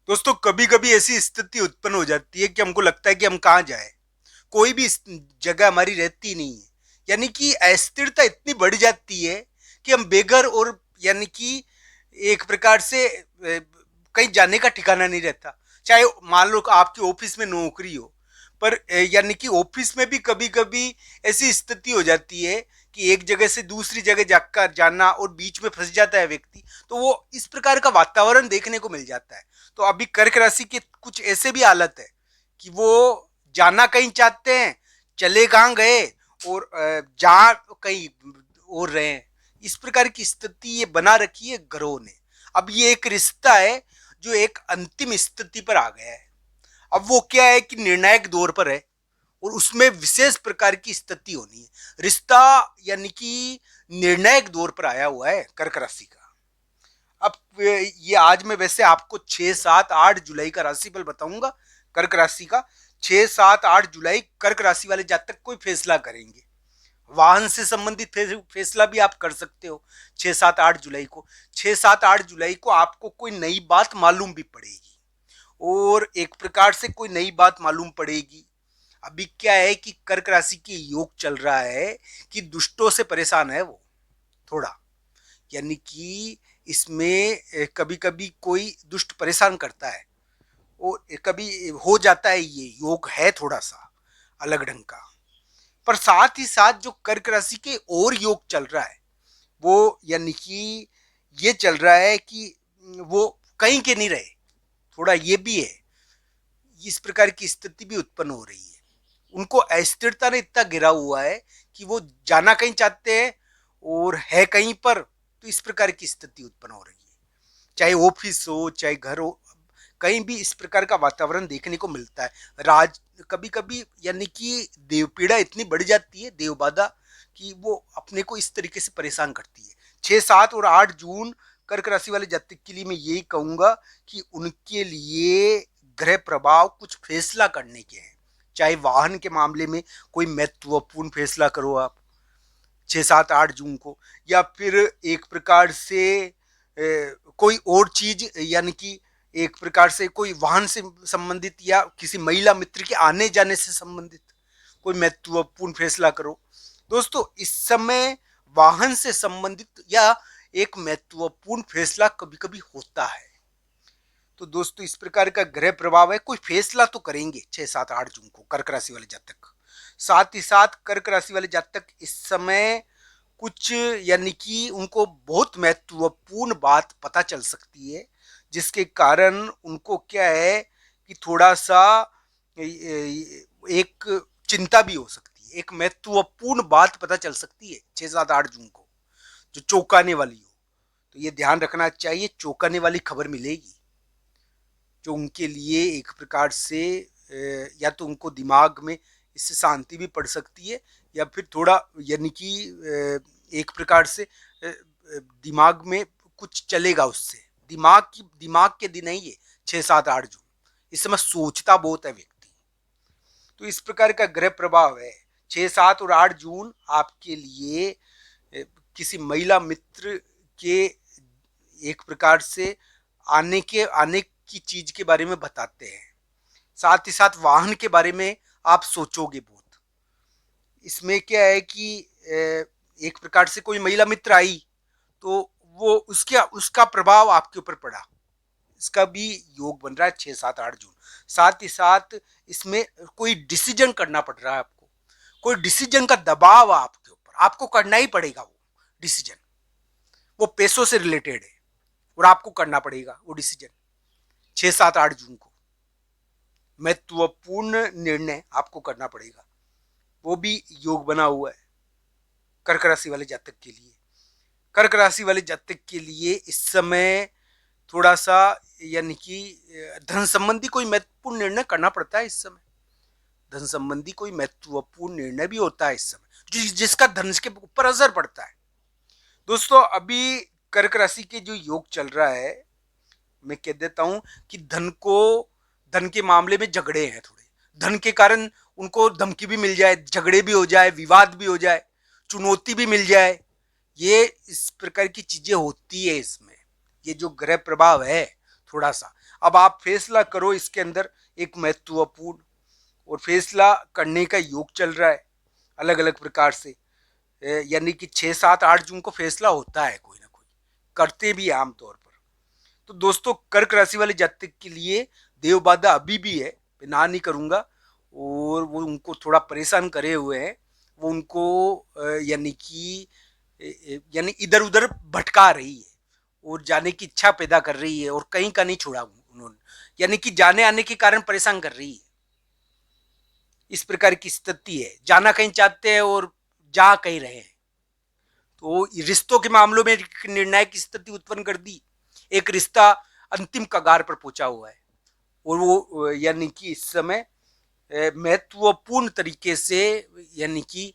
दोस्तों कभी कभी ऐसी स्थिति उत्पन्न हो जाती है कि हमको लगता है कि हम कहाँ जाए। कोई भी जगह हमारी रहती नहीं है। यानी कि अस्थिरता इतनी बढ़ जाती है कि हम बेघर और यानी कि एक प्रकार से कहीं जाने का ठिकाना नहीं रहता। चाहे मान लो कि आपकी ऑफिस में नौकरी हो, पर यानी कि ऑफिस में भी कभी कभी ऐसी स्थिति हो जाती है कि एक जगह से दूसरी जगह जाकर जाना और बीच में फंस जाता है व्यक्ति। तो वो इस प्रकार का वातावरण देखने को मिल जाता है। तो अभी कर्क राशि के कुछ ऐसे भी हालत है कि वो जाना कहीं चाहते हैं, चले कहाँ गए, और जा कहीं और रहे हैं। इस प्रकार की स्थिति ये बना रखी है ग्रहों ने। अब ये एक रिश्ता है जो एक अंतिम स्थिति पर आ गया है। अब वो क्या है कि निर्णायक दौर पर है और उसमें विशेष प्रकार की स्थिति होनी है। रिश्ता यानी कि निर्णायक दौर पर आया हुआ है कर्क राशि का। अब ये आज मैं वैसे आपको 6, 7, 8 जुलाई का राशिफल बताऊंगा कर्क राशि का। 6, 7, 8 जुलाई कर्क राशि वाले जातक कोई फैसला करेंगे। वाहन से संबंधित फैसला भी आप कर सकते हो 6, 7, 8 जुलाई को। 6, 7, 8 जुलाई को आपको कोई नई बात मालूम भी पड़ेगी और एक प्रकार से कोई नई बात मालूम पड़ेगी। अभी क्या है कि कर्क राशि के योग चल रहा है कि दुष्टों से परेशान है वो थोड़ा। यानी कि इसमें कभी कभी कोई दुष्ट परेशान करता है और कभी हो जाता है। ये योग है थोड़ा सा अलग ढंग का। पर साथ ही साथ जो कर्क राशि के और योग चल रहा है वो यानी कि ये चल रहा है कि वो कहीं के नहीं रहे। थोड़ा ये भी है, इस प्रकार की स्थिति भी उत्पन्न हो रही है। उनको अस्थिरता ने इतना गिरा हुआ है कि वो जाना कहीं चाहते हैं और है कहीं पर। तो इस प्रकार की स्थिति उत्पन्न हो रही है, चाहे ऑफिस हो चाहे घर हो, कहीं भी इस प्रकार का वातावरण देखने को मिलता है। राज कभी कभी यानी कि देवपीड़ा इतनी बढ़ जाती है, देवबाधा, कि वो अपने को इस तरीके से परेशान करती है। 6, 7 और 8 जून कर्क राशि वाले जातक के लिए मैं यही कहूंगा कि उनके लिए ग्रह प्रभाव कुछ फैसला करने के हैं। चाहे वाहन के मामले में कोई महत्वपूर्ण फैसला करो आप 6, 7, 8 जून को, या फिर एक प्रकार से कोई और चीज यानी कि एक प्रकार से कोई वाहन से संबंधित या किसी महिला मित्र के आने जाने से संबंधित कोई महत्वपूर्ण फैसला करो। दोस्तों इस समय वाहन से संबंधित या एक महत्वपूर्ण फैसला कभी कभी होता है। तो दोस्तों इस प्रकार का ग्रह प्रभाव है, कोई फैसला तो करेंगे 6, 7, 8 जून को कर्क राशि वाले जातक। साथ ही साथ कर्क राशि वाले जातक इस समय कुछ यानी कि उनको बहुत महत्वपूर्ण बात पता चल सकती है, जिसके कारण उनको क्या है कि थोड़ा सा एक चिंता भी हो सकती है। एक महत्वपूर्ण बात पता चल सकती है 6, 7, 8 जून को जो चौंकाने वाली हो। तो ये ध्यान रखना चाहिए, चौंकाने वाली खबर मिलेगी जो उनके लिए एक प्रकार से या तो उनको दिमाग में इससे शांति भी पड़ सकती है, या फिर थोड़ा यानी कि एक प्रकार से दिमाग में कुछ चलेगा उससे। दिमाग के दिन है ये 6, 7, 8 जून। इस समय सोचता बहुत है व्यक्ति। तो इस प्रकार का ग्रह प्रभाव है। 6, 7 और 8 जून आपके लिए किसी महिला मित्र के एक प्रकार से आने की चीज के बारे में बताते हैं। साथ ही साथ वाहन के बारे में आप सोचोगे बहुत। इसमें क्या है कि एक प्रकार से कोई महिला मित्र आई तो वो उसका प्रभाव आपके ऊपर पड़ा। इसका भी योग बन रहा है 6, 7, 8 जून। साथ ही साथ इसमें कोई डिसीजन करना पड़ रहा है आपको। कोई डिसीजन का दबाव आपके ऊपर, आपको करना ही पड़ेगा वो डिसीजन। वो पैसों से रिलेटेड है और आपको करना पड़ेगा वो डिसीजन 6, 7, 8 जून को। महत्वपूर्ण निर्णय आपको करना पड़ेगा। वो भी योग बना हुआ है कर्क राशि वाले जातक के लिए। कर्क राशि वाले जातक के लिए इस समय थोड़ा सा यानी कि धन संबंधी कोई महत्वपूर्ण निर्णय करना पड़ता है इस समय। धन संबंधी कोई महत्वपूर्ण निर्णय भी होता है इस समय जिसका धन के ऊपर असर पड़ता है। दोस्तों अभी कर्क राशि के जो योग चल रहा है, मैं कह देता हूं कि धन के मामले में झगड़े हैं थोड़े। धन के कारण उनको धमकी भी मिल जाए, झगड़े भी हो जाए, विवाद भी हो जाए, चुनौती भी मिल जाए। ये इस प्रकार की चीजें होती है इसमें। ये जो ग्रह प्रभाव है थोड़ा सा, अब आप फैसला करो इसके अंदर एक महत्वपूर्ण, और फैसला करने का योग चल रहा है अलग अलग प्रकार से। यानी कि 6, 7, 8 जून को फैसला होता है, कोई ना कोई करते भी आमतौर पर। तो दोस्तों कर्क राशि वाले जातक के लिए देव बाधा अभी भी है, मैं ना नहीं करूंगा, और वो उनको थोड़ा परेशान करे हुए हैं। वो उनको यानी कि यानी इधर उधर भटका रही है और जाने की इच्छा पैदा कर रही है, और कहीं का नहीं छोड़ा उन्होंने, यानी कि जाने आने के कारण परेशान कर रही है। इस प्रकार की स्थिति है, जाना कहीं चाहते हैं और जा कहीं रहे हैं। तो रिश्तों के मामलों में निर्णायक स्थिति उत्पन्न कर दी, एक रिश्ता अंतिम कगार पर पहुंचा हुआ है, और वो यानी कि इस समय महत्वपूर्ण तरीके से यानी कि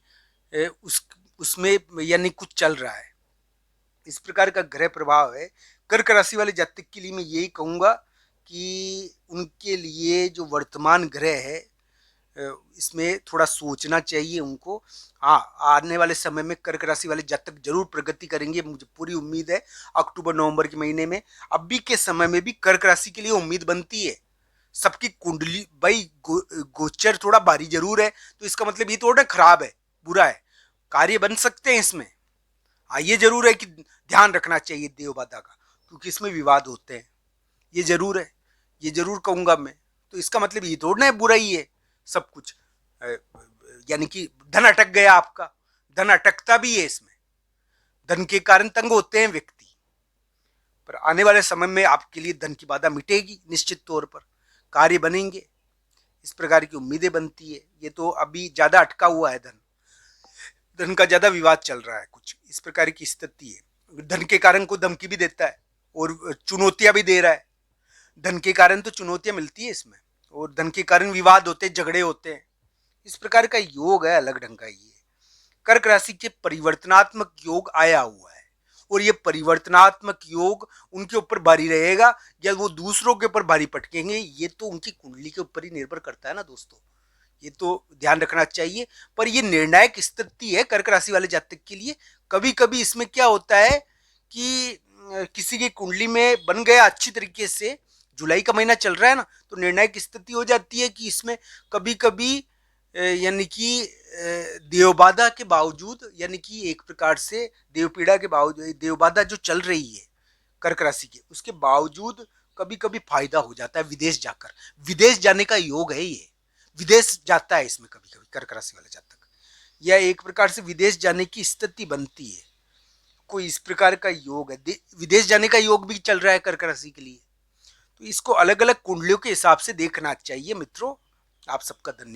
उसमें यानी कुछ चल रहा है। इस प्रकार का ग्रह प्रभाव है। कर्क राशि वाले जातक के लिए मैं यही कहूंगा कि उनके लिए जो वर्तमान ग्रह है इसमें थोड़ा सोचना चाहिए उनको। हाँ, आने वाले समय में कर्क राशि वाले जातक जरूर प्रगति करेंगे, मुझे पूरी उम्मीद है। अक्टूबर नवंबर के महीने में, अभी के समय में भी कर्क राशि के लिए उम्मीद बनती है। सबकी कुंडली भाई गोचर थोड़ा भारी जरूर है, तो इसका मतलब ये थोड़ा खराब है, बुरा है, कार्य बन सकते हैं इसमें। हाँ, ये जरूर है कि ध्यान रखना चाहिए देवबाधा का, क्योंकि इसमें विवाद होते हैं, ये जरूर है, ये जरूर कहूंगा मैं। तो इसका मतलब ये थोड़ा है बुरा ही है सब कुछ, यानी कि धन अटक गया आपका, धन अटकता भी है इसमें, धन के कारण तंग होते हैं व्यक्ति। पर आने वाले समय में आपके लिए धन की बाधा मिटेगी निश्चित तौर पर, कार्य बनेंगे, इस प्रकार की उम्मीदें बनती है। ये तो अभी ज्यादा अटका हुआ है धन, धन का ज्यादा विवाद चल रहा है, कुछ इस प्रकार की स्थिति है। धन के कारण को धमकी भी देता है और चुनौतियां भी दे रहा है। धन के कारण तो चुनौतियां मिलती है इसमें, और धन के कारण विवाद होते हैं, झगड़े होते हैं। इस प्रकार का योग है अलग ढंग का। ये कर्क राशि के परिवर्तनात्मक योग आया हुआ है, और ये परिवर्तनात्मक योग उनके ऊपर भारी रहेगा या वो दूसरों के ऊपर भारी पटकेंगे, ये तो उनकी कुंडली के ऊपर ही निर्भर करता है ना दोस्तों, ये तो ध्यान रखना चाहिए। पर ये निर्णायक स्थिति है कर्क राशि वाले जातक के लिए। कभी कभी इसमें क्या होता है कि किसी की कुंडली में बन गया अच्छी तरीके से, जुलाई का महीना चल रहा है ना, तो निर्णायक स्थिति हो जाती है कि इसमें कभी कभी यानी कि देवबाधा के बावजूद, यानी कि एक प्रकार से देवपीड़ा के बावजूद, देवबाधा जो चल रही है कर्क राशि के, उसके बावजूद कभी कभी फायदा हो जाता है विदेश जाकर। विदेश जाने का योग है ये, विदेश जाता है इसमें कभी कभी कर्क राशि वाले जातक, या एक प्रकार से विदेश जाने की स्थिति बनती है, कोई इस प्रकार का योग है। विदेश जाने का योग भी चल रहा है कर्क राशि के लिए। तो इसको अलग अलग कुंडलियों के हिसाब से देखना चाहिए मित्रों। आप सबका धन्यवाद।